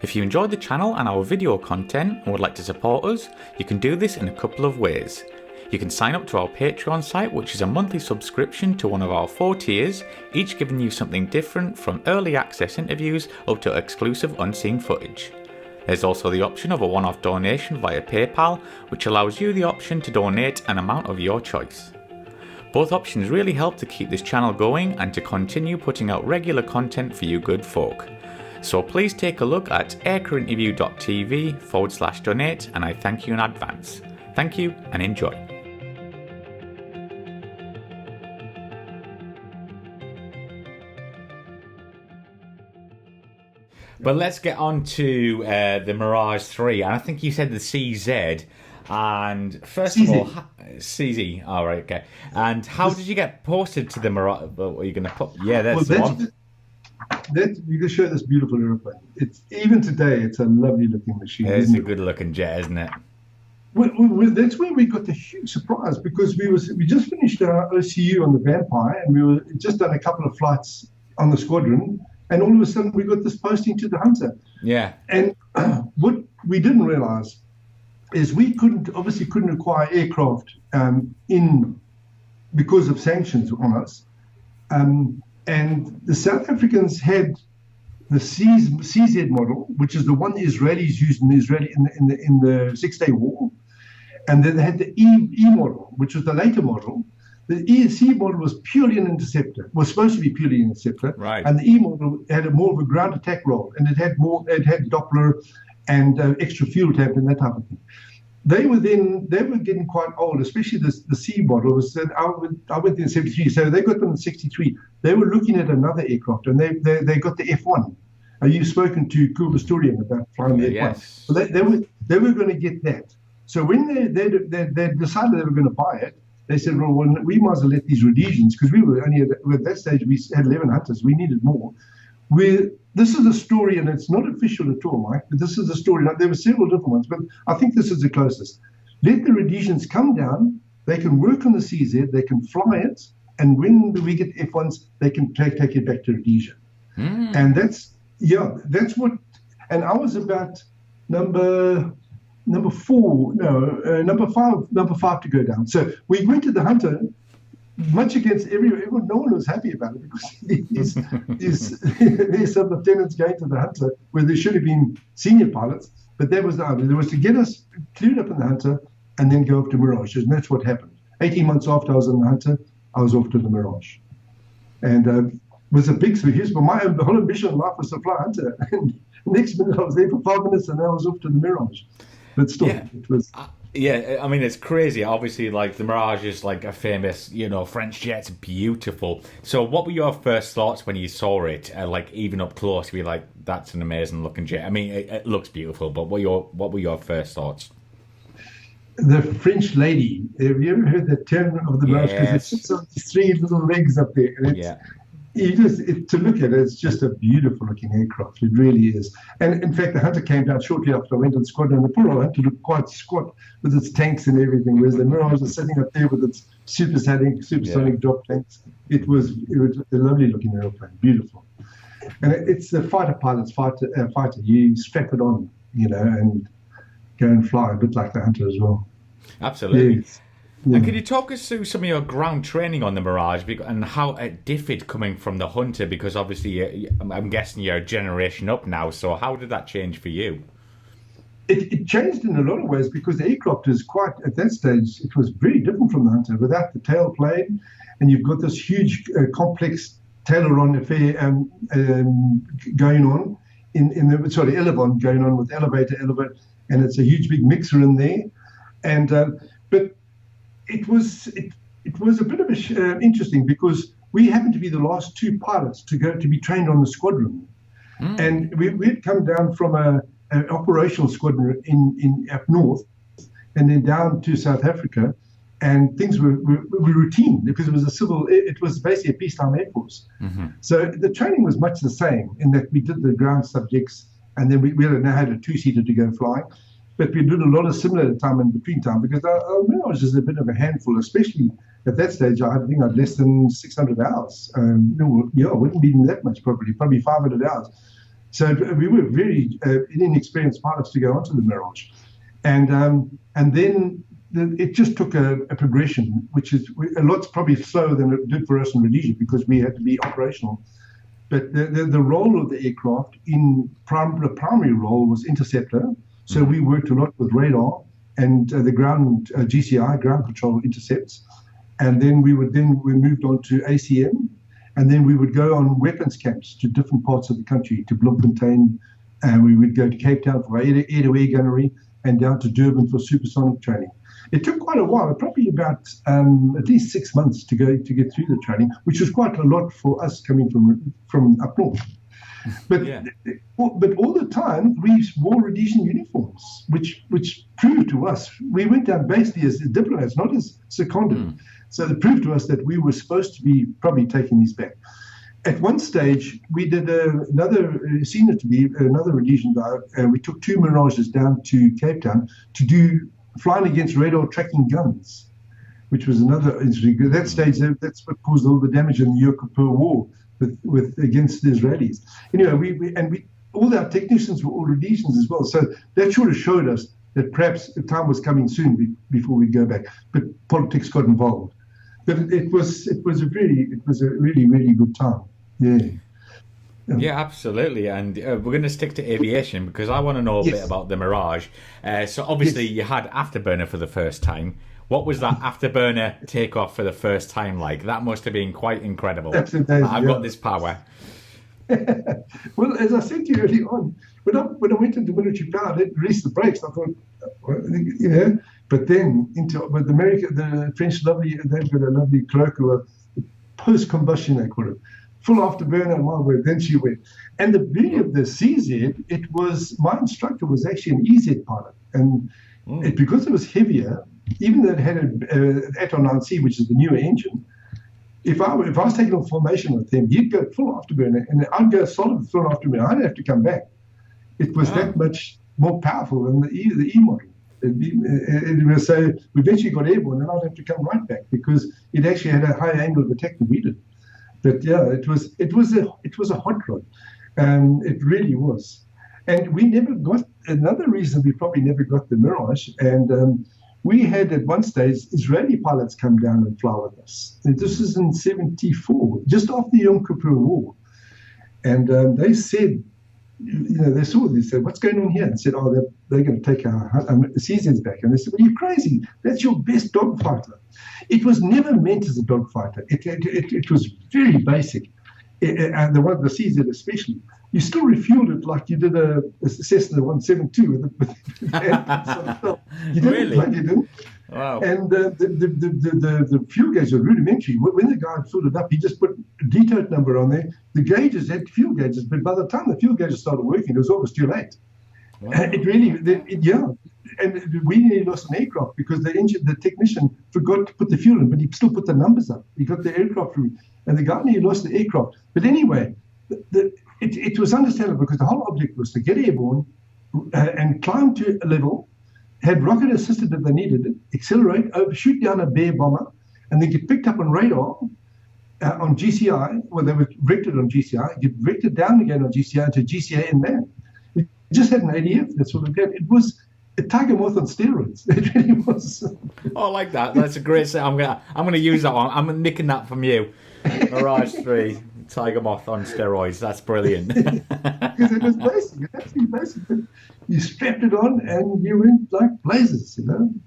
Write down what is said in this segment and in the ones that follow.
If you enjoyed the channel and our video content and would like to support us, you can do this in a couple of ways. You can sign up to our Patreon site, which is a monthly subscription to one of our 4 tiers, each giving you something different from early access interviews up to exclusive unseen footage. There's also the option of a one-off donation via PayPal, which allows you the option to donate an amount of your choice. Both options really help to keep this channel going and to continue putting out regular content for you good folk. So please take a look at aircrewinterview.tv/donate, and I thank you in advance. Thank you and enjoy. But let's get on to the Mirage 3, and I think you said the CZ. And first CZ. of all, CZ. All right, okay. And how did you get posted to the Mirage? What are you going to put? Yeah, that's the one. You can show this beautiful aeroplane. It's even today. It's a lovely looking machine. It's a good looking jet, isn't it? That's where we got the huge surprise, because we just finished our OCU on the Vampire, and we were just done a couple of flights on the squadron. And all of a sudden, we got this posting to the Hunter. Yeah. And what we didn't realize is we couldn't acquire aircraft because of sanctions on us. And the South Africans had the CZ model, which is the one the Israelis used in the 6-Day War. And then they had the E model, which was the later model. The C model was purely an interceptor. Was supposed to be purely an interceptor, right? And the E model had more of a ground attack role, and it had Doppler and extra fuel tank and that type of thing. They were getting quite old, especially the C model. I went in 73, so they got them in 63. They were looking at another aircraft, and they got the F1. You've spoken to Kulbasturian about flying the F1. Yes. So they were going to get that. So when they decided they were going to buy it, they said, well, we might as well let these Rhodesians, because we were only at that stage, we had 11 Hunters, we needed more. This is a story, and it's not official at all, Mike, but this is a story. There were several different ones, but I think this is the closest. Let the Rhodesians come down, they can work on the CZ, they can fly it, and when we get F1s, they can take it back to Rhodesia. And that's what, and I was about number 5 to go down. So we went to the Hunter, much against everyone. No one was happy about it, because there's some lieutenants going to the Hunter where there should have been senior pilots, but that was the idea. There was to get us cleared up in the Hunter and then go up to Mirage, and that's what happened. 18 months after I was in the Hunter, I was off to the Mirage, and it was a big switch. But my whole ambition in life was to fly Hunter, and the next minute I was there for 5 minutes, and then I was off to the Mirage. But still, it was. Yeah, I mean, it's crazy. Obviously, like, the Mirage is like a famous, French jet. It's beautiful. So what were your first thoughts when you saw it, like, even up close? Were you like, that's an amazing looking jet? I mean, it looks beautiful, but what were your first thoughts? The French lady. Have you ever heard the term of the Mirage? Because it sits on these 3 little legs up there. And to look at it, it's just a beautiful looking aircraft. It really is. And in fact, the Hunter came down shortly after I went on the squadron, and the poor old Hunter looked quite squat with its tanks and everything, whereas the Mirage was sitting up there with its supersonic drop tanks. It was a lovely looking airplane, beautiful. And it's the fighter pilot's fighter. You strap it on, and go and fly, a bit like the Hunter as well. Absolutely. Yes. Yeah. And can you talk us through some of your ground training on the Mirage and how it differed coming from the Hunter? Because obviously, I'm guessing you're a generation up now. So how did that change for you? It changed in a lot of ways, because the aircraft is quite, at that stage, it was very different from the Hunter, without the tail plane, and you've got this huge complex aileron affair going on elevon going on with elevator, and it's a huge big mixer in there, and but it was a bit of interesting, because we happened to be the last 2 pilots to be trained on the squadron, and we'd come down from an operational squadron in up north, and then down to South Africa, and things were routine, because it was basically a peacetime air force. So the training was much the same, in that we did the ground subjects, and then we now had a 2-seater to go flying. But we did a lot of similar time in between time, because our Mirage is a bit of a handful, especially at that stage. I think I'd less than 600 hours. It wouldn't be that much, probably 500 hours. So we were very inexperienced pilots to go onto the Mirage. And then it just took a progression, which is a lot's probably slower than it did for us in Rhodesia because we had to be operational. But the role of the aircraft the primary role was interceptor. So we worked a lot with radar and the ground GCI, ground control intercepts. And then we moved on to ACM. And then we would go on weapons camps to different parts of the country, to Bloemfontein, and we would go to Cape Town for air-to-air gunnery and down to Durban for supersonic training. It took quite a while, probably about at least 6 months to get through the training, which was quite a lot for us coming from up north. But all the time we wore Rhodesian uniforms, which proved to us we went down basically as diplomats, not as seconded. So it proved to us that we were supposed to be probably taking these back. At one stage, we did another Rhodesian guy, and we took 2 Mirages down to Cape Town to do flying against radar tracking guns, which was another interesting. At that stage, that's what caused all the damage in the Yom Kippur War with against the Israelis. Anyway, we all our technicians were all Rhodesians as well, so that sort of showed us that perhaps the time was coming soon before we go back. But politics got involved. But it was a really, really good time. Yeah, absolutely. And we're going to stick to aviation because I want to know a bit about the Mirage. So obviously you had Afterburner for the first time. What was that Afterburner takeoff for the first time like? That must have been quite incredible. I've got this power. Well, as I said to you early on, when I went into military power, they released the brakes. I thought, but then with America, the French they've got a lovely colloquial post-combustion, they call it. Full afterburner, my word, then she went. And the beauty of the CZ, my instructor was actually an EZ pilot. And because it was heavier, even though it had an Aton 9C, which is the newer engine, if I was taking a formation with him, he'd go full afterburner, and I'd go solid full afterburner. I'd have to come back. It was that much more powerful than the E model. It was so we eventually got airborne, and I'd have to come right back because it actually had a higher angle of attack than we did. But yeah, it was a hot rod, it really was. And we never got another reason we probably never got the Mirage. And we had at one stage Israeli pilots come down and fly with us. And this was in '74, just after the Yom Kippur War. And they said, they saw this, said, what's going on here? And said, they're going to take our CZs back. And they said, well, you're crazy. That's your best dogfighter. It was never meant as a dogfighter. It was very basic. And the CZ especially. You still refueled it like you did a Cessna 172 You didn't, really? Like you didn't. Wow. And the fuel gauges were rudimentary. When the guy filled it up, he just put a detote number on there. The gauges had fuel gauges, but by the time the fuel gauges started working, it was almost too late. Wow. And we nearly lost an aircraft because the technician forgot to put the fuel in, but he still put the numbers up. He got the aircraft through, and the guy nearly lost the aircraft. But anyway, it was understandable because the whole object was to get airborne and climb to a level, had rocket assisted if they needed it, accelerate, shoot down a Bear bomber, and then get picked up on radar on GCI. Well, they were vectored on GCI, get vectored down again on GCI to GCA and land. It just had an ADF. That's what it had. It was a Tiger Moth on steroids. It really was. Oh, I like that. That's a great set. I'm gonna use that one. I'm nicking that from you. Mirage 3, Tiger Moth on steroids. That's brilliant. Because it was basic. It actually basic. You strapped it on and you went like blazes,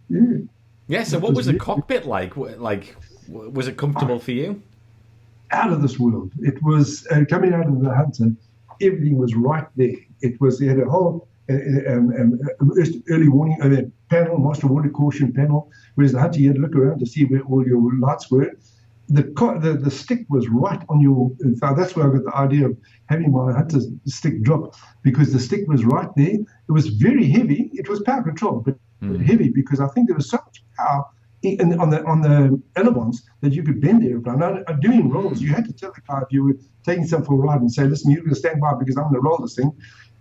Yeah. Yeah. So, what was the cockpit like? Like, was it comfortable for you? Out of this world. It was coming out of the Hunter. Everything was right there. It had a whole early warning panel, master water caution panel. Whereas the Hunter, you had to look around to see where all your lights were. The stick was right on your. That's where I got the idea of having my Hunter stick drop, because the stick was right there. It was very heavy. It was power controlled, but heavy because I think there was so much power on the elevons that you could bend the airplane. Now, doing rolls, you had to tell the guy if you were taking something for a ride and say, "Listen, you're going to stand by because I'm going to roll this thing,"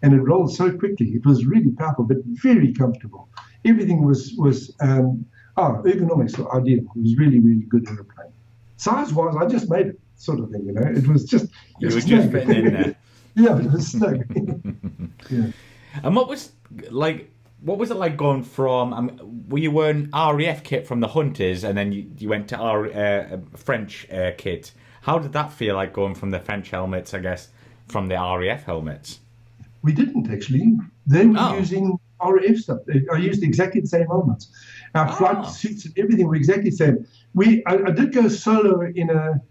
and it rolled so quickly. It was really powerful, but very comfortable. Everything was ergonomics were ideal. It was really, really good airplane. Size-wise, I just made it, sort of thing, It was just... You were just fitting in there. Yeah, but it was snug. Yeah. And what was it like going from? Were you wearing RAF kit from the Hunters, and then you went to French kit? How did that feel like going from the French helmets, I guess, from the RAF helmets? We didn't actually. They were using RAF stuff. I used exactly the same helmets. Our flight suits and everything were exactly the same. I did go solo in a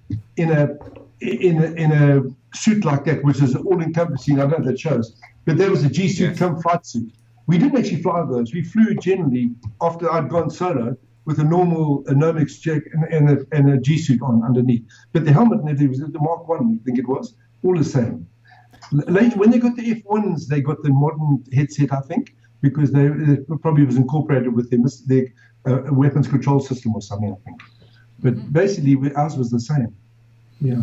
suit like that, which is all encompassing. I know that shows, but there was a G suit come flight suit. We didn't actually fly those. We flew generally after I'd gone solo with a normal Nomex check and a G suit on underneath. But the helmet and everything was the Mark 1, I think it was, all the same. Later, when they got the F1s, they got the modern headset, I think, because they probably was incorporated with their weapons control system or something, I think. But basically, ours was the same. Yeah.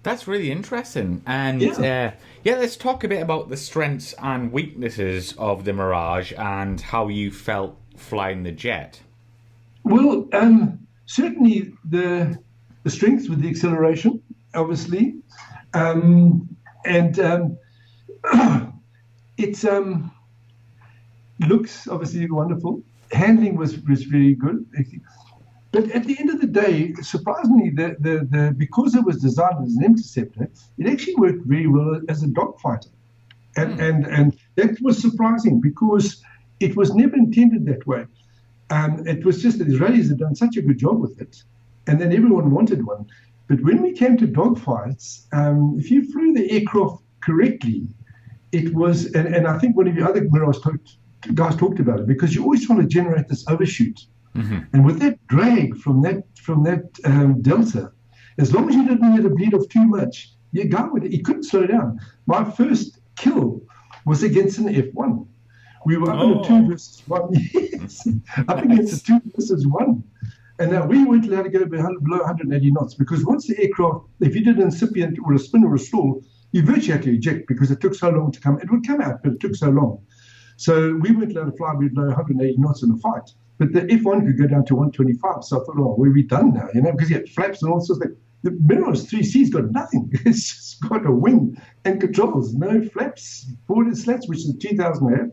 That's really interesting. And let's talk a bit about the strengths and weaknesses of the Mirage and how you felt flying the jet. Well, certainly the strengths with the acceleration, obviously. It looks obviously wonderful. Handling was very good. But at the end of the day, surprisingly, because it was designed as an interceptor, it actually worked very well as a dogfighter. And that was surprising because it was never intended that way. It was just that the Israelis had done such a good job with it, and then everyone wanted one. But when we came to dogfights, if you flew the aircraft correctly, it was, and I think one of your other Mirage guys talked about it, because you're always trying to generate this overshoot. Mm-hmm. And with that drag from that delta, as long as you didn't let it bleed off too much, he couldn't slow down. My first kill was against an F1. We were up in a 2 versus 1. Yes, up against a 2 versus 1. And now we weren't allowed to go below 180 knots because once the aircraft, if you did an incipient or a spin or a stall, you virtually had to eject because it took so long to come. It would come out, but it took so long. So we weren't allowed to fly below 180 knots in a fight. But the F1 could go down to 125. So I thought, well, we're done now, because you had flaps and all sorts of things. The Mirage 3C's got nothing. It's just got a wing and controls, no flaps, forward and slats, which is 2,000 air.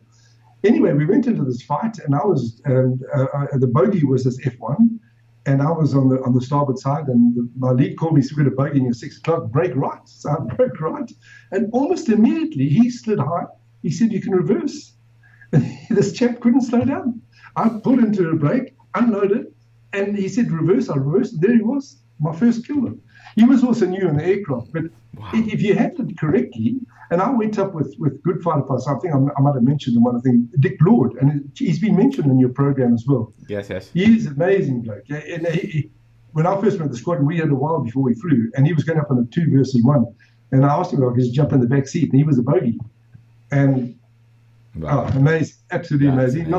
Anyway, we went into this fight, and I was the bogey was this F1, and I was on the starboard side, and my lead called me, so we got a bogey at 6 o'clock, break right. So I broke right, and almost immediately he slid high. He said, you can reverse. And this chap couldn't slow down. I pulled into a brake, unloaded, and he said, reverse. I reversed, and there he was, my first killer. He was also new in the aircraft, but if you handled it correctly, and I went up with good fighter pilots, I think I might have mentioned one thing, Dick Lord, and he's been mentioned in your program as well. Yes. He's an amazing bloke. And when I first went to the squadron, we had a while before we flew, and he was going up on a 2 versus 1. And I asked him if I could just jump in the back seat, and he was a bogey. And amazing, absolutely amazing.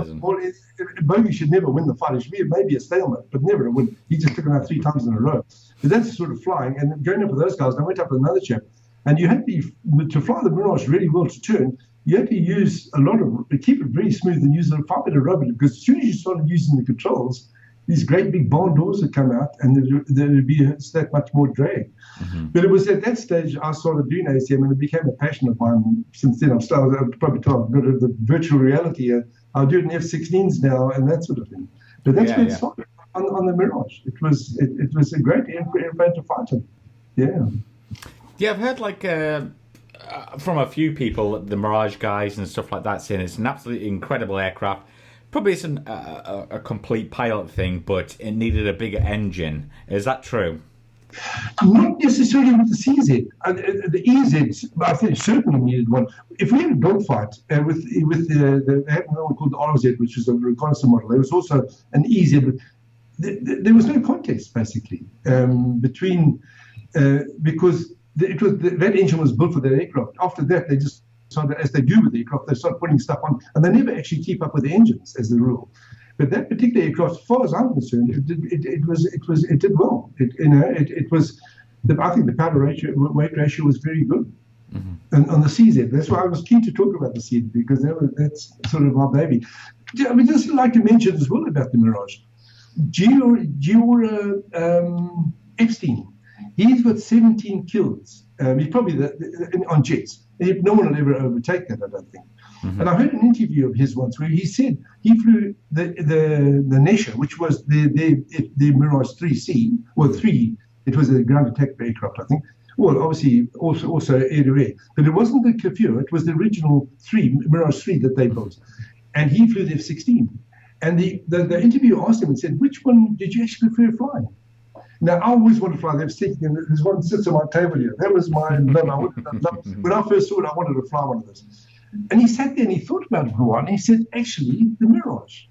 Bogey should never win the fight. It should be maybe a stalemate, but never a win. He just took him out 3 times in a row. But that's sort of flying. And going up with those guys, and I went up with another chap. And you had to fly the Mirage really well to turn, you had to use keep it very smooth and use a far better rubber, because as soon as you started using the controls, these great big barn doors would come out and there would be that much more drag. Mm-hmm. But it was at that stage I started doing ACM, and it became a passion of mine. Since then, I've probably told the virtual reality. I'll do it in F-16s now and that sort of thing. But that's where it started on the Mirage. It was a great airplane to fight in. Yeah. Yeah, I've heard from a few people, the Mirage guys and stuff like that, saying it's an absolutely incredible aircraft. Probably isn't a complete pilot thing, but it needed a bigger engine. Is that true? Not necessarily with the CZ. The EZ, I think, certainly needed one. If we had a dogfight with they had another one called the RZ, which was a reconnaissance model, there was also an EZ. But there was no contest basically between because that engine was built for that aircraft. After that, they just started, as they do with the aircraft, they start putting stuff on, and they never actually keep up with the engines as the rule. But that particular aircraft, as far as I'm concerned, it did well. It was. I think the power ratio, weight ratio was very good. Mm-hmm. And on the CZ, that's why I was keen to talk about the CZ, because that's sort of my baby. I would just like to mention as well about the Mirage. Giora Epstein, he's got 17 kills He's probably on jets. No one will ever overtake that, I don't think. And I heard an interview of his once where he said he flew the Nesha, which was the Mirage 3C, or 3. It was a ground attack aircraft, I think. Well, obviously also air-to-air. But it wasn't the Kafir. It was the original Mirage 3 that they built. And he flew the F-16. And the interviewer asked him and said, which one did you actually prefer flying? Now, I always wanted to fly the F-16, and there's one that sits on my table here. That was my love. When I first saw it, I wanted to fly one of those. And he sat there and he thought about it for a while, and he said, actually, the Mirage.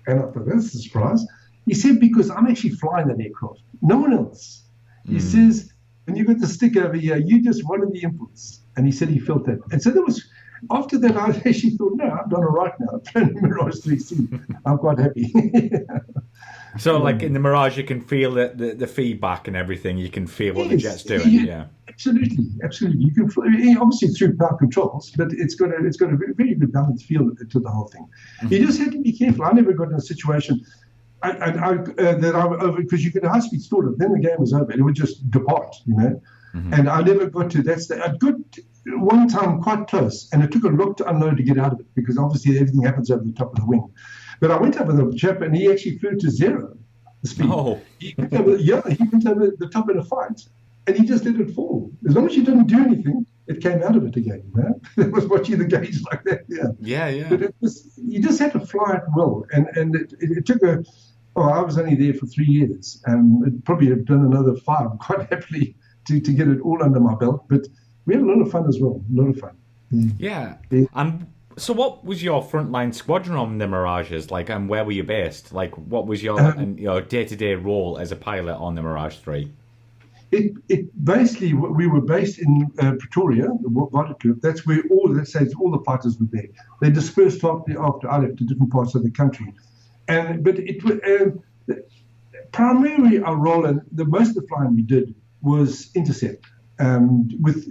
And I thought, that's a surprise. He said, because I'm actually flying that aircraft. No one else. He says, when you got the stick over here, you just wanted the inputs. And he said he felt that. And so there was, after that, I actually thought, no, I've done all right now. I'm playing the Mirage 3C. I'm quite happy. So, like in the Mirage, you can feel the feedback and everything. You can feel what the jet's doing. Yeah. Absolutely. You can obviously through power controls, but it's got a very good balanced feel to the whole thing. You just have to be careful. I never got in a situation because you could high speed stall it, then the game was over. It would just depart, And I never got to that stage. I got one time quite close, and it took a lot to unload to get out of it because obviously everything happens over the top of the wing. But I went up with a chap, and he actually flew to 0 the speed. Oh. He went over the top in a fight, and he just let it fall. As long as you didn't do anything, it came out of it again. It was watching the gauge like that. Yeah. But you just had to fly it well, and it took I was only there for 3 years, and I'd probably have done another 5 quite happily to get it all under my belt. But we had a lot of fun as well. A lot of fun. Yeah. So what was your frontline squadron on the Mirages like, and where were you based? Like, what was your day-to-day role as a pilot on the Mirage 3? It basically, we were based in Pretoria, the Waterkloof. That's where all the fighters were there. They dispersed after I left to different parts of the country. But it was primarily our role, and the most of the flying we did was intercept. With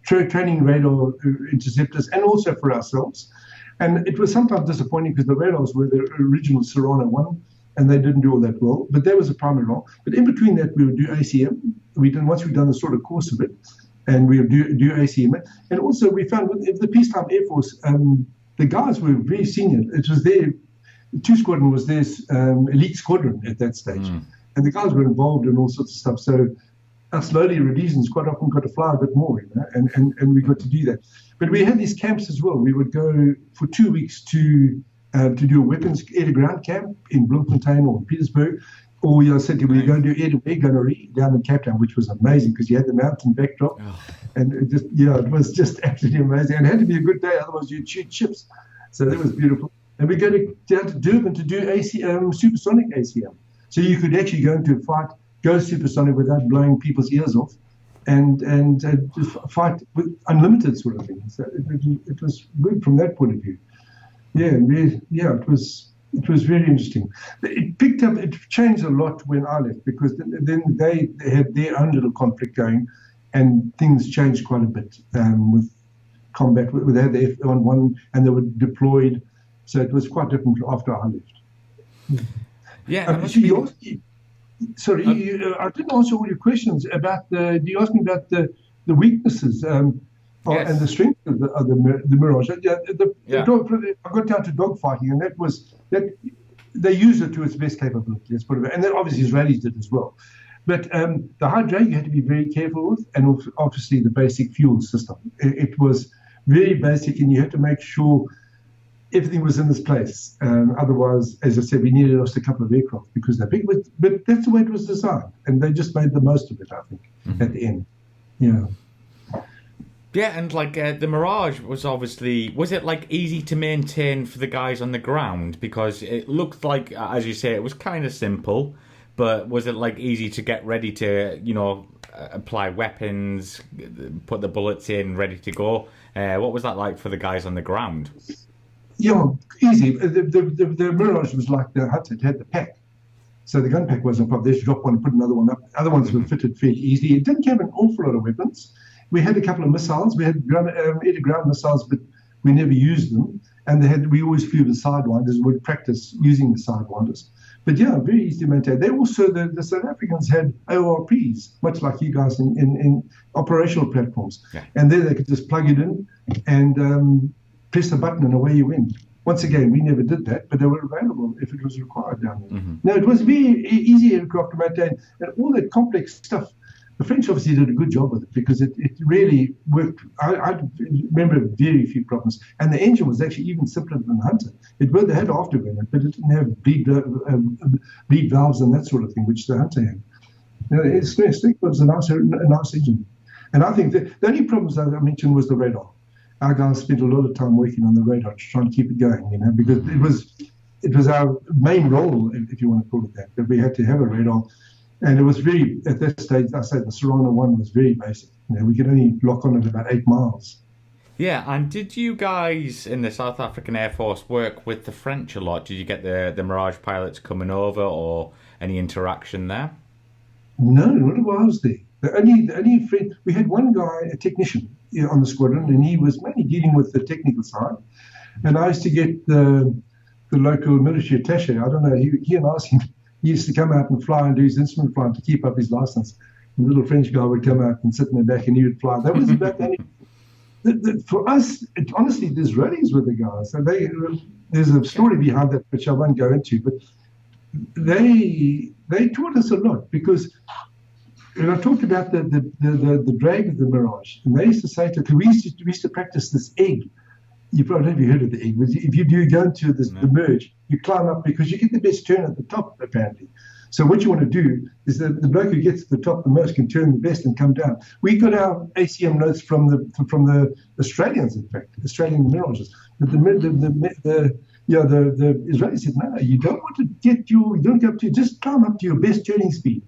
training radar interceptors and also for ourselves. And it was sometimes disappointing because the radars were the original Serrano 1 and they didn't do all that well, but that was a primary role. But in between that, we would do ACM. Once we'd done the sort of course of it, and we would do ACM. And also we found with the Peacetime Air Force, the guys were very senior. It was the 2 Squadron was their elite squadron at that stage. And the guys were involved in all sorts of stuff. So us lowly Rhodesians quite often got to fly a bit more, and we got to do that. But we had these camps as well. We would go for 2 weeks to do a weapons air-to-ground camp in Bloemfontein or Petersburg, or we said we were going to do air-to-air gunnery down in Cape Town, which was amazing because you had the mountain backdrop, and it was just absolutely amazing. And it had to be a good day, otherwise you'd shoot ships. So that was beautiful. And we go down to Durban to do supersonic ACM. So you could actually go into a fight, go supersonic without blowing people's ears off, and just fight with unlimited sort of thing. So it was good from that point of view. It was very interesting. It changed a lot when I left because then they had their own little conflict going, and things changed quite a bit with combat. They had the F-1 and they were deployed, so it was quite different after I left. Sorry, I didn't answer all your questions about you asked me about the weaknesses and the strength of the Mirage. I got down to dogfighting, and that they used it to its best capability. Let's put it, and then obviously Israelis did as well. But the high drag you had to be very careful with, and obviously the basic fuel system. It was very basic, and you had to make sure everything was in this place. Otherwise, as I said, we nearly lost a couple of aircraft because they're big. But that's the way it was designed, and they just made the most of it, I think, at the end. Yeah, and like the Mirage was it like easy to maintain for the guys on the ground? Because it looked like, as you say, it was kind of simple, but was it like easy to get ready to, apply weapons, put the bullets in, ready to go? What was that like for the guys on the ground? Yeah, easy. The Mirage was like the Hudson. It had the pack. So the gun pack wasn't a problem. They just drop one and put another one up. Other ones were fitted fairly easily. It didn't have an awful lot of weapons. We had a couple of missiles. We had air-to-ground missiles, but we never used them. And we always flew the Sidewinders. We'd practice using the Sidewinders. But yeah, very easy to maintain. They also, the South Africans had ORPs, much like you guys in operational platforms. Yeah. And there they could just plug it in and press a button and away you went. Once again, we never did that, but they were available if it was required down there. Mm-hmm. Now, it was very easy aircraft to maintain, and all that complex stuff. The French obviously did a good job with it because it really worked. I remember very few problems. And the engine was actually even simpler than the Hunter. They had afterburner, but it didn't have bleed valves and that sort of thing, which the Hunter had. It was a nice engine. And I think the only problems that I mentioned was the radar. Our guys spent a lot of time working on the radar to try and keep it going, because it was our main role, if you want to call it that we had to have a radar. And it was very, at that stage, I say the Serrano 1 was very basic. We could only lock on at about 8 miles. Yeah, and did you guys in the South African Air Force work with the French a lot? Did you get the Mirage pilots coming over or any interaction there? No, not while I was there. The only French, we had one guy, a technician on the squadron, and he was mainly dealing with the technical side. And I used to get the local military attaché. I don't know, he and I he used to come out and fly and do his instrument flying to keep up his license. And the little French guy would come out and sit in the back and he would fly. That was about the only... For us, honestly, there's rallies with the guys. So there's a story behind that, which I won't go into, but they taught us a lot because when I talked about the drag of the Mirage, and they used to say we used to practice this egg. You probably never heard of the egg. If you do go into the merge, you climb up because you get the best turn at the top, apparently. So what you want to do is that the bloke who gets to the top the most can turn the best and come down. We got our ACM notes from the Australians, in fact, Australian Mirages. But the Israelis said, no, you don't want to you don't go up to, just climb up to your best turning speed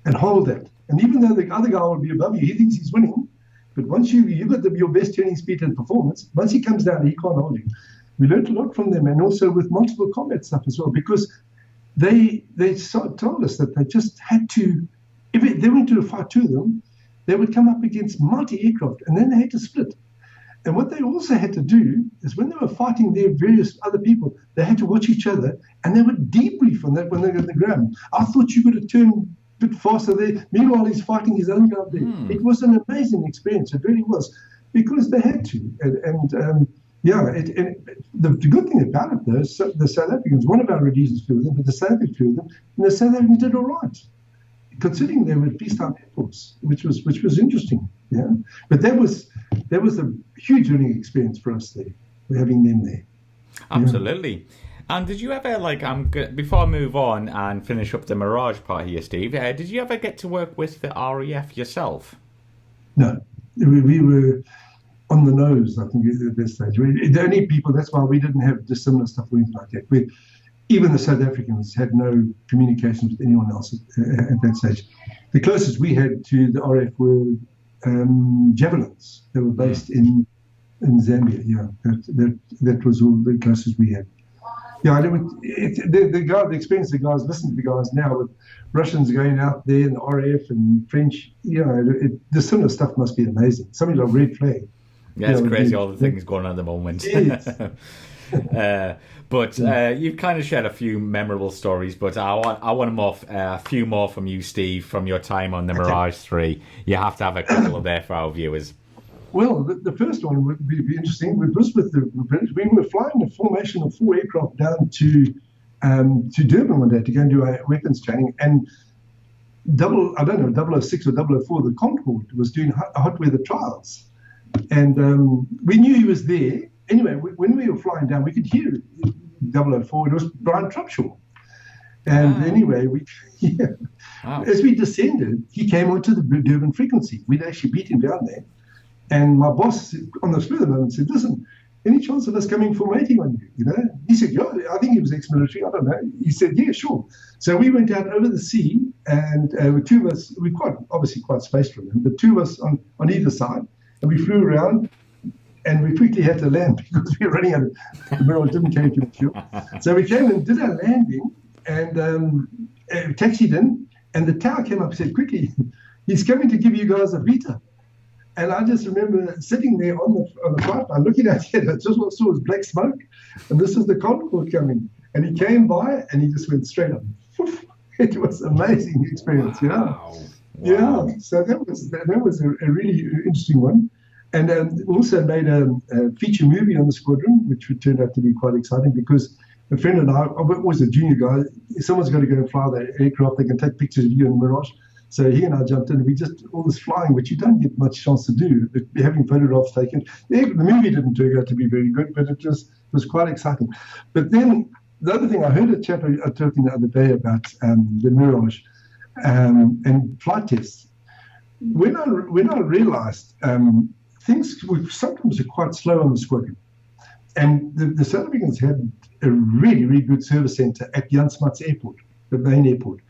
and hold that. And even though the other guy will be above you, he thinks he's winning. But once you've got your best turning speed and performance, once he comes down, he can't hold you. We learned a lot from them, and also with multiple combat stuff as well, because they told us that they just had to, if they went to fight two of them, they would come up against multi-aircraft, and then they had to split. And what they also had to do is when they were fighting their various other people, they had to watch each other, and they would debrief on that when they got on the ground. I thought you could have turned bit faster there. Meanwhile, he's fighting his own guy there. It was an amazing experience. It really was, because they had to. The good thing about it, though, is the South Africans, one of our Rhodesians flew with them, but the South Africans flew with them, and the South Africans did all right, considering they were peacetime Air Force, which was interesting. Yeah, but that was a huge learning experience for us there, having them there. Absolutely. Yeah. And did you ever, before I move on and finish up the Mirage part here, Steve, did you ever get to work with the RAF yourself? No. We were on the nose, I think, at this stage. The only people, that's why we didn't have dissimilar stuff or anything like that. Even the South Africans had no communications with anyone else at that stage. The closest we had to the RAF were Javelins. They were based in Zambia. Yeah, that was all the closest we had. Yeah, the experience the guys, listen to the guys now with Russians going out there and the RAF and French, the similar stuff must be amazing. Something like Red Flag. Yeah, it's crazy all the things going on at the moment. Yes. But you've kind of shared a few memorable stories, but I want a few more from you, Steve, from your time on the Mirage 3. You have to have a couple of there for our viewers. Well, the first one would be interesting. It was with the British. We were flying a formation of 4 aircraft down to Durban one day to go and do our weapons training. And 006 or 004, the Concorde, was doing hot weather trials. And we knew he was there. Anyway, when we were flying down, we could hear 004. It was Brian Trupshaw. And anyway, as we descended, he came onto the Durban frequency. We'd actually beat him down there. And my boss on the spur of the moment said, listen, any chance of us coming formating on you? He said, yeah, I think he was ex-military. I don't know. He said, yeah, sure. So we went out over the sea, and two of us, we obviously quite spaced from him, but two of us on either side, and we flew around, and we quickly had to land because we were running out of the Mirage didn't carry too much fuel. So we came and did our landing, and taxied in, and the tower came up and said, quickly, he's coming to give you guys a Vita. And I just remember sitting there on the flight line, looking at it. I just saw was black smoke, and this is the Concorde coming. And he came by and he just went straight up. It was an amazing experience, Wow. Yeah. So that was a really interesting one. And also made a feature movie on the squadron, which turned out to be quite exciting because a friend and I was a junior guy. If someone's got to go and fly the aircraft, they can take pictures of you in the Mirage. So he and I jumped in. We just all this flying, which you don't get much chance to do. Having photographs taken. The movie didn't turn out to be very good, but it was quite exciting. But then the other thing, I heard a chap talking the other day about the Mirage and flight tests. When I realised things sometimes are quite slow on the squadron, and the South Africans had a really, really good service centre at Jan Smuts Airport, the main airport.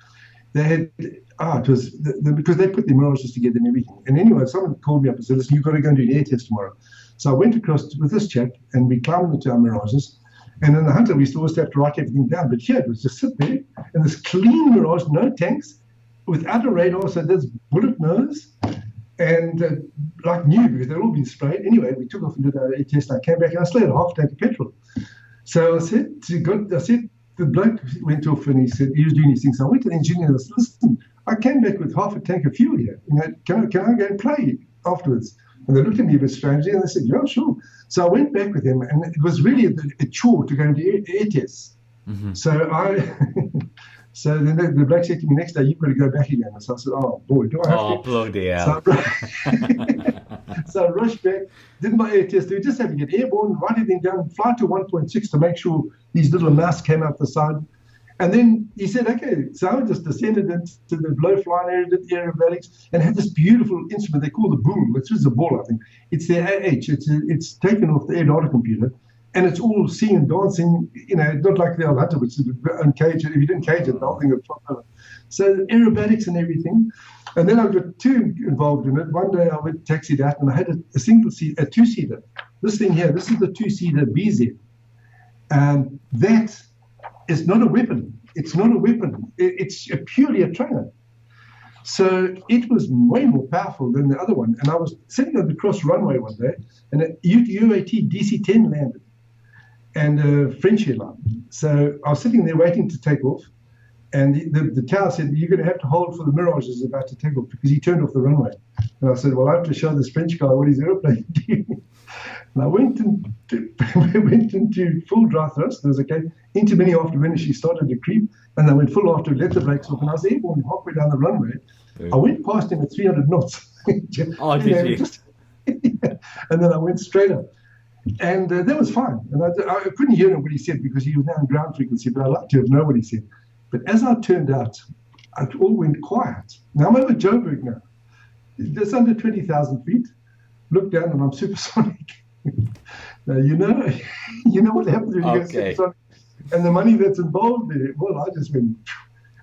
They had it was because they put the Mirages together and everything. And anyway, someone called me up and said, "Listen, you've got to go and do an air test tomorrow." So I went across with this chap and we climbed into our Mirages. And in the Hunter, we still always have to write everything down. But here, it was just sit there and this clean Mirage, no tanks, without a radar, so there's bullet nose, and like new because they'd all been sprayed. Anyway, we took off and did our air test. I came back and I still had half a tank of petrol. So I said, the bloke went off and he said he was doing these things. So I went to the engineer and I said, "Listen, I came back with half a tank of fuel here. Can I go and play afterwards?" And they looked at me a bit strangely and they said, "Yeah, sure." So I went back with him, and it was really a chore to go and do air tests. Mm-hmm. So then the bloke said to me, "Next day, you've got to go back again." And so I said, "Oh, boy, do I have to?" Oh, bloody hell. So I rushed back, did my air test. We just had to get airborne, write everything down, fly to 1.6 to make sure these little masks came out the side. And then he said, "Okay." So I just descended into the low-flying area, did the aerobatics, and had this beautiful instrument they call the boom, which is a ball, I think. It's the AH. It's taken off the air data computer. And it's all singing and dancing, not like the old Hunter, which is uncaged. If you didn't cage it, the whole thing would flop over. So aerobatics and everything. And then I got two involved in it. One day I went taxied out and I had a single seat, a two-seater. This thing here, this is the two-seater BZ. And that is not a weapon. It's not a weapon. It's purely a trainer. So it was way more powerful than the other one. And I was sitting on the cross runway one day and a UAT DC-10 landed. And a French airline. So I was sitting there waiting to take off, and the tower said, "You're going to have to hold for the Mirage is about to take off," because he turned off the runway. And I said, "Well, I have to show this French guy what his aeroplane doing." And I went into full dry thrust. There was into mini after wind. She started to creep, and I went full after, let the brakes off, and I was airborne halfway down the runway. I went past him at 300 knots. Oh, did you? And then I went straight up. And that was fine. And I couldn't hear him what he said because he was now in ground frequency, but I'd like to have known what he said. But as I turned out, it all went quiet. Now I'm over Joburg now. It's under 20,000 feet. Look down and I'm supersonic. Now, you know what happens when you get supersonic. And the money that's involved there, well, I just went,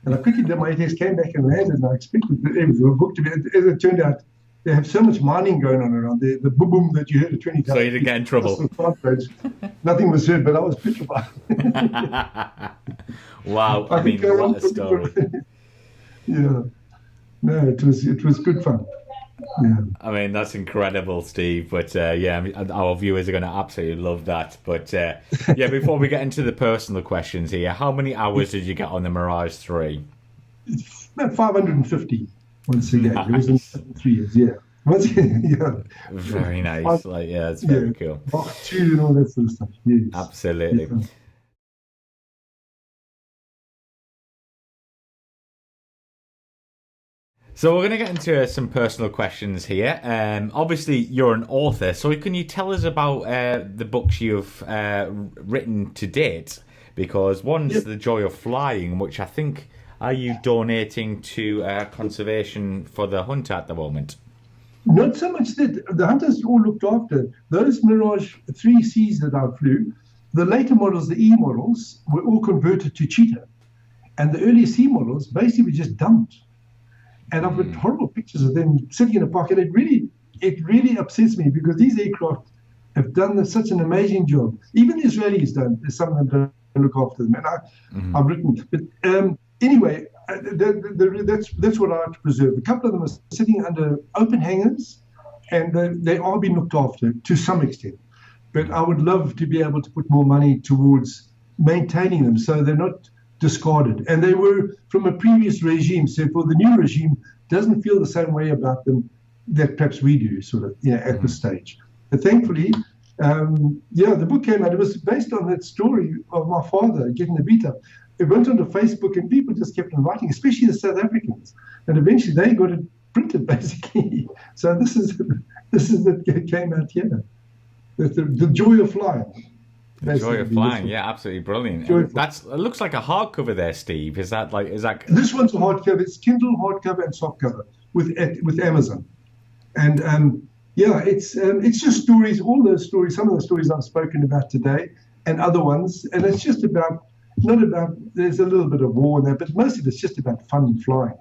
and I quickly did my test, came back and landed, and I expected the book to be, as it turned out, they have so much mining going on around there. The boom that you heard at 20,000. So you didn't get in trouble. Nothing was heard, but I was petrified. Wow! I mean, what a story. Yeah. No, it was good fun. Yeah. I mean, that's incredible, Steve. But our viewers are going to absolutely love that. But before we get into the personal questions here, how many hours did you get on the Mirage 3? It's about 550. Once again, nice. It was in 3 years, yeah. Very nice. It's very cool. Mach 2 and all that sort of stuff. Yes. Absolutely. Yeah. So we're going to get into some personal questions here. Obviously, you're an author, so can you tell us about the books you've written to date? Because one's The Joy of Flying, which I think... Are you donating to conservation for the Hunter at the moment? Not so much that. The Hunters all looked after. Those Mirage 3Cs that I flew, the later models, the E models, were all converted to Cheetah. And the early C models basically were just dumped. And I've got horrible pictures of them sitting in a park. And it really upsets me because these aircraft have done such an amazing job. Even the Israelis don't. Some of them don't look after them. And I've written... But, anyway, that's what I like to preserve. A couple of them are sitting under open hangars, and they are being looked after to some extent. But I would love to be able to put more money towards maintaining them so they're not discarded. And they were from a previous regime, so for the new regime doesn't feel the same way about them that perhaps we do, sort of, at this stage. But thankfully, the book came out. It was based on that story of my father getting the beat up. It went onto Facebook, and people just kept on writing, especially the South Africans. And eventually, they got it printed, basically. So this is that came out here. The Joy of Flying. The Joy of Flying, yeah, absolutely brilliant. It looks like a hardcover there, Steve. Is that? This one's a hardcover. It's Kindle hardcover and softcover with Amazon, and it's just stories. All those stories, some of the stories I've spoken about today, and other ones, and it's just about. Not about, there's a little bit of war in there, but most of it's just about fun and flying,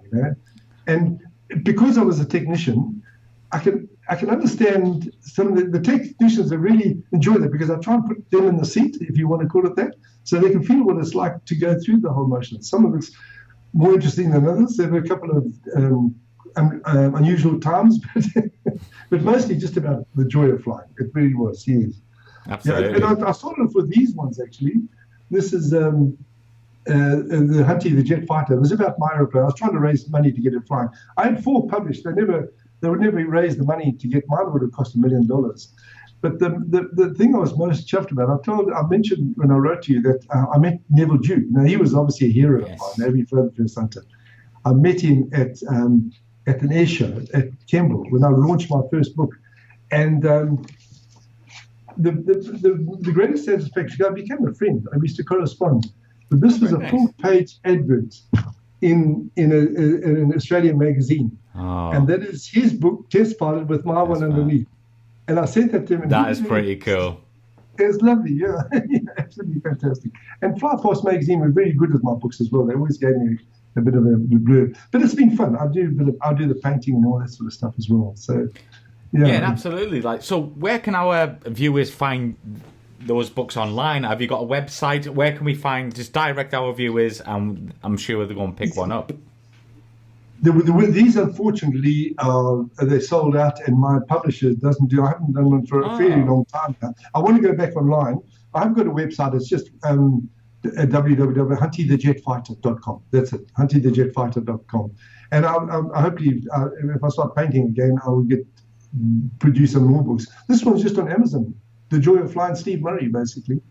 And because I was a technician, I can understand some of the technicians that really enjoy that, because I try and put them in the seat, if you want to call it that, so they can feel what it's like to go through the whole motion. Some of it's more interesting than others. There were a couple of unusual times, but mostly just about the joy of flying. It really was, yes. Absolutely. Yeah, and I started off with these ones, actually. This is the Hunty, the jet fighter. It was about my aeroplane. I was trying to raise money to get it flying. I had 4 published. They would never raise the money to get mine. Would have cost $1 million. But the thing I was most chuffed about, I mentioned when I wrote to you that I met Neville Duke. Now, he was obviously a hero of mine, Navy First Hunter. I met him at an air show at Kemble when I launched my first book, and the greatest satisfaction, I became a friend. I used to correspond. But this was a full-page advert in an Australian magazine. Oh. And that is his book, Test Pilot, with my one underneath. And I sent that to him. That is pretty cool. It's lovely, yeah. Absolutely fantastic. And Fly Past magazine were very good with my books as well. They always gave me a bit of a blur. But it's been fun. I do the painting and all that sort of stuff as well. So... Yeah, absolutely. So where can our viewers find those books online? Have you got a website? Where can we just direct our viewers, and I'm sure they're going to pick one up. These, unfortunately, they're sold out, and my publisher doesn't do. I haven't done one for a fairly long time now. I want to go back online. I've got a website. It's just www.huntythejetfighter.com. That's it, huntythejetfighter.com. And I hopefully, if I start painting again, I will produce some more books. This one's just on Amazon. The Joy of Flying, Steve Murray, basically.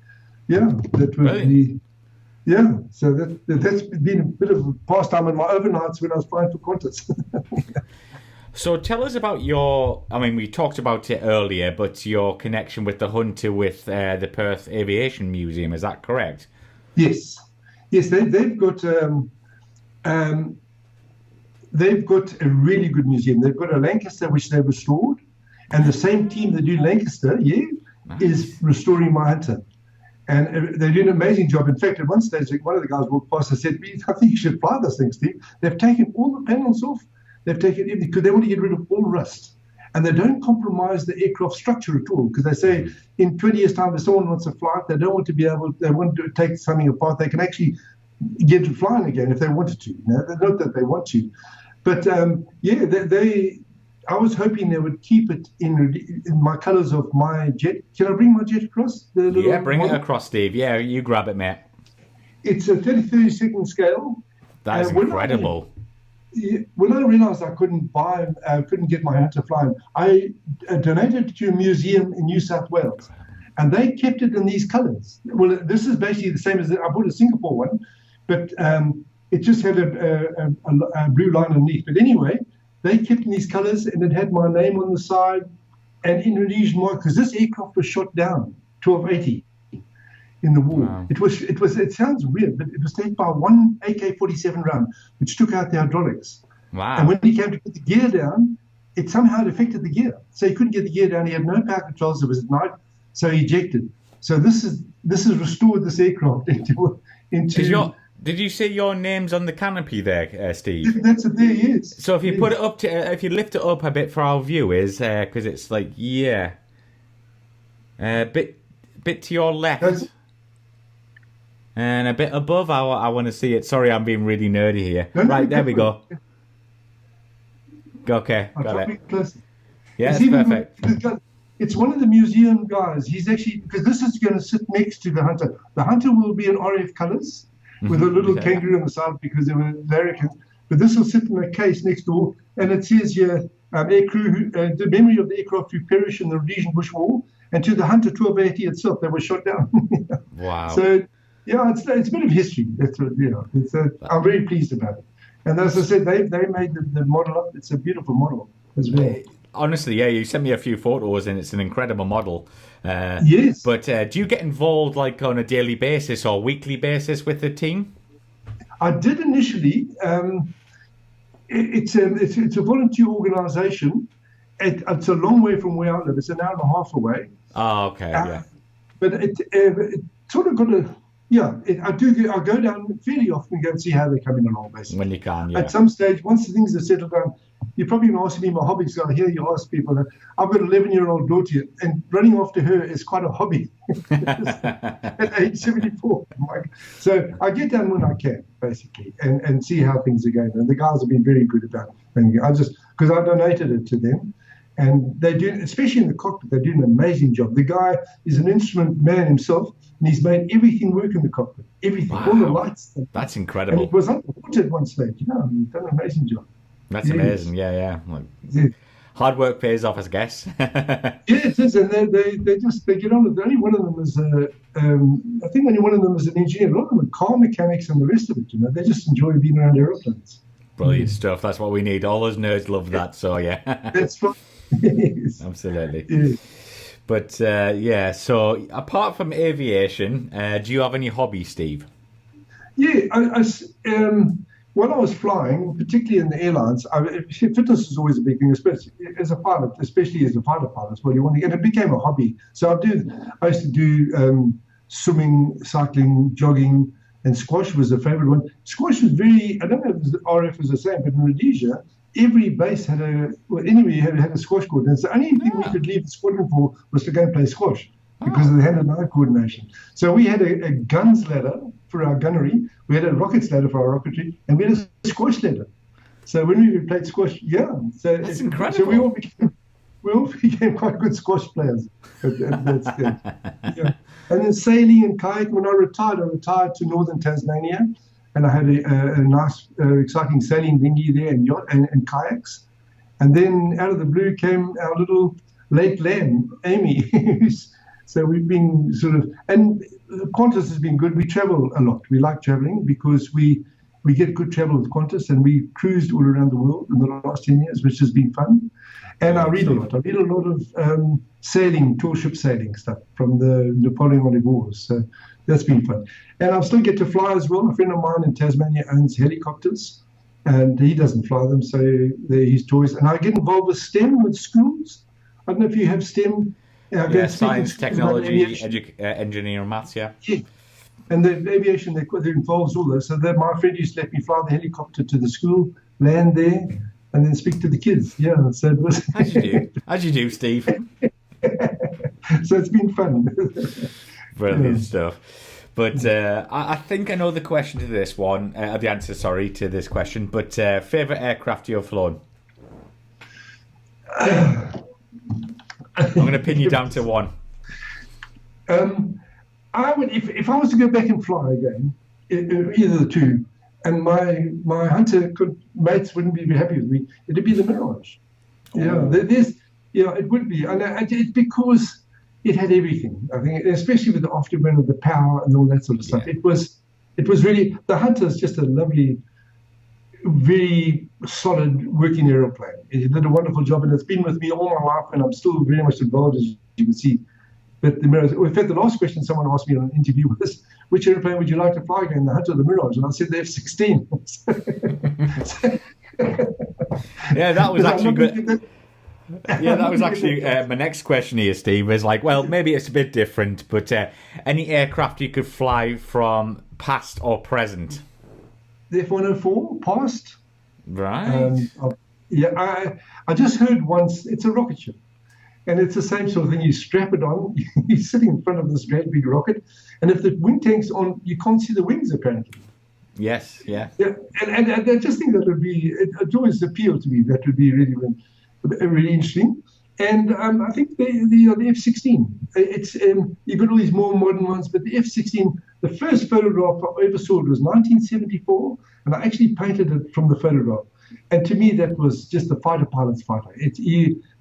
Yeah, that was so that's been a bit of a pastime in my overnights when I was flying for Qantas. So tell us about we talked about it earlier, but your connection with the Hunter with the Perth Aviation Museum, is that correct? Yes, they've got a really good museum. They've got a Lancaster, which they restored, and the same team that do Lancaster, is restoring my Hunter. And they do an amazing job. In fact, at one stage, one of the guys walked past and said, I think you should fly this thing, Steve. They've taken all the panels off. They've taken it because they want to get rid of all rust. And they don't compromise the aircraft structure at all, because they say in 20 years' time, if someone wants to fly it, they want to take something apart. They can actually get it flying again if they wanted to. Not that they want to. But, I was hoping they would keep it in my colours of my jet. Can I bring my jet across? Bring it across, Steve. Yeah, you grab it, mate. It's a 32nd scale. That is incredible. When I realised I couldn't get my Hunter flying, I donated it to a museum in New South Wales, and they kept it in these colours. Well, this is basically the same as I bought a Singapore one, but it just had a blue line underneath. But anyway, they kept in these colours, and it had my name on the side and Indonesian mark, because this aircraft was shot down 1280 in the war. Wow. It sounds weird, but it was taken by one AK-47 round, which took out the hydraulics. Wow. And when he came to put the gear down, it somehow affected the gear. So he couldn't get the gear down. He had no power controls. It was at night, so he ejected. So this has restored this aircraft into. Did you see your names on the canopy there, Steve? That's it. There he is. So if you put it up if you lift it up a bit for our viewers, because it's like bit to your left, and a bit above. I want to see it. Sorry, I'm being really nerdy here. Right, there we go. Okay, got it. Yeah, it's perfect. it's one of the museum guys. He's actually, because this is going to sit next to the Hunter. The Hunter will be in RF colors with a little kangaroo on the side because they were larrikins. But this will sit in a case next door, and it says here, aircrew, the memory of the aircraft who perished in the Rhodesian Bush War, and to the Hunter 1280 itself, they were shot down. Wow. So, yeah, it's a bit of history. That's what, I'm very pleased about it. And as I said, they made the model up. It's a beautiful model as well. Honestly, yeah, you sent me a few photos, and it's an incredible model. Yes. But do you get involved like on a daily basis or weekly basis with the team? I did initially. It's a volunteer organisation. It's a long way from where I live. It's an hour and a half away. Oh, okay, yeah. But it sort of got a. Yeah, I go down fairly often and go and see how they're coming along, basically. When you can, yeah. At some stage, once the things are settled down, you're probably going to ask me my hobbies. So I hear you ask people. I've got an 11-year-old daughter, and running after her is quite a hobby at age 74. So I get down when I can, basically, and see how things are going. And the guys have been very good about it. Because I donated it to them. And they do, especially in the cockpit, they do an amazing job. The guy is an instrument man himself, and he's made everything work in the cockpit. Everything, all the lights. That's incredible. And it was underwater at one stage. He's done an amazing job. That's amazing. Yeah. Hard work pays off, I guess. Yeah, it is, and they get on with it. Only one of them is I think only one of them is an engineer. A lot of them are car mechanics and the rest of it. They just enjoy being around aeroplanes. Brilliant stuff. That's what we need. All us nerds love that. So yeah. That's right. Yes. Absolutely. Yeah. But so apart from aviation, do you have any hobbies, Steve? Yeah, when I was flying, particularly in the airlines, fitness is always a big thing, especially as a pilot, especially as a fighter pilot. Well, you want to, and it became a hobby. So I used to do swimming, cycling, jogging, and squash was a favorite one. Squash was I don't know if the RF was the same, but in Rhodesia, every base had had a squash court. And it's the only thing we could leave the squadron for was to go and play squash because of the hand and eye coordination. So we had a guns ladder for our gunnery, we had a rockets ladder for our rocketry, and we had a squash ladder. So when we played squash, so that's incredible. So we all became quite good squash players at that stage. Yeah. And then sailing and kayaking. When I retired to northern Tasmania, and I had a nice, exciting sailing dinghy there and yacht and kayaks. And then out of the blue came our little late lamb, Amy. So we've been and Qantas has been good. We travel a lot. We like traveling because we get good travel with Qantas, and we cruised all around the world in the last 10 years, which has been fun. And I read a lot. I read a lot of sailing, tall ship sailing stuff from the Napoleonic Wars. So that's been fun. And I still get to fly as well. A friend of mine in Tasmania owns helicopters, and he doesn't fly them, so they're his toys. And I get involved with STEM with schools. I don't know if you have STEM. Science, technology, engineering, maths, yeah. And the aviation, that involves all this. So my friend used to let me fly the helicopter to the school, land there, and then speak to the kids. Yeah, so it was. As you do, Steve. So it's been fun. Brilliant stuff. But I think I know the question to this one, the answer, to this question. But favourite aircraft you've flown? I'm going to pin you down to one. I would, if I was to go back and fly again, either the two, and my Hunter mates wouldn't be very happy with me, it'd be the Mirage. Yeah, it would be, and it's because it had everything. I think, especially with the afterburner, the power, and all that sort of stuff. It was really, the Hunter is just a lovely, very solid working aeroplane. It did a wonderful job, and it's been with me all my life, and I'm still very much involved, as you can see. But the Mirage, in fact, the last question someone asked me on an interview was, which airplane would you like to fly again, the Hunter or the Mirage? And I said the F-16. Yeah, that was actually good. Yeah, that was actually my next question here, Steve, is like, well, maybe it's a bit different, but any aircraft you could fly from past or present? The F-104, past. Right. I just heard once, it's a rocket ship. And it's the same sort of thing. You strap it on, you're sitting in front of this great big rocket, and if the wing tank's on, you can't see the wings, apparently. Yes, yeah. And I just think that would be, it always appealed to me, that would be really, really interesting. And I think the F-16, it's you've got all these more modern ones, but the F-16, the first photograph I ever saw was 1974, and I actually painted it from the photograph. And to me, that was just a fighter pilot's fighter.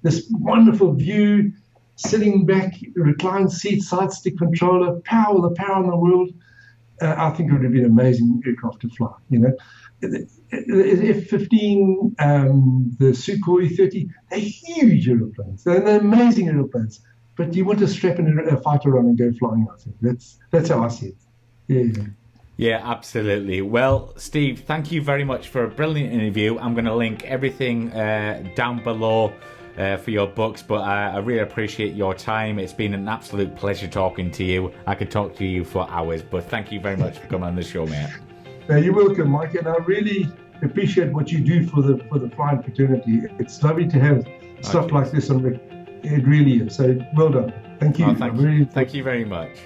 This wonderful view, sitting back, reclined seat, side stick controller, the power in the world. I think it would have been an amazing aircraft to fly. The F-15, the Sukhoi 30, they're huge aeroplanes. They're amazing aeroplanes. But you want to strap in a fighter on and go flying, I think. That's how I see it. Yeah. Yeah, absolutely. Well, Steve, thank you very much for a brilliant interview. I'm going to link everything down below for your books, but I really appreciate your time. It's been an absolute pleasure talking to you. I could talk to you for hours, but thank you very much for coming on the show, mate. You're welcome, Mike, and I really appreciate what you do for the flying fraternity. It's lovely to have stuff like this on. It really is. So well done. Thank you. Thank you very much.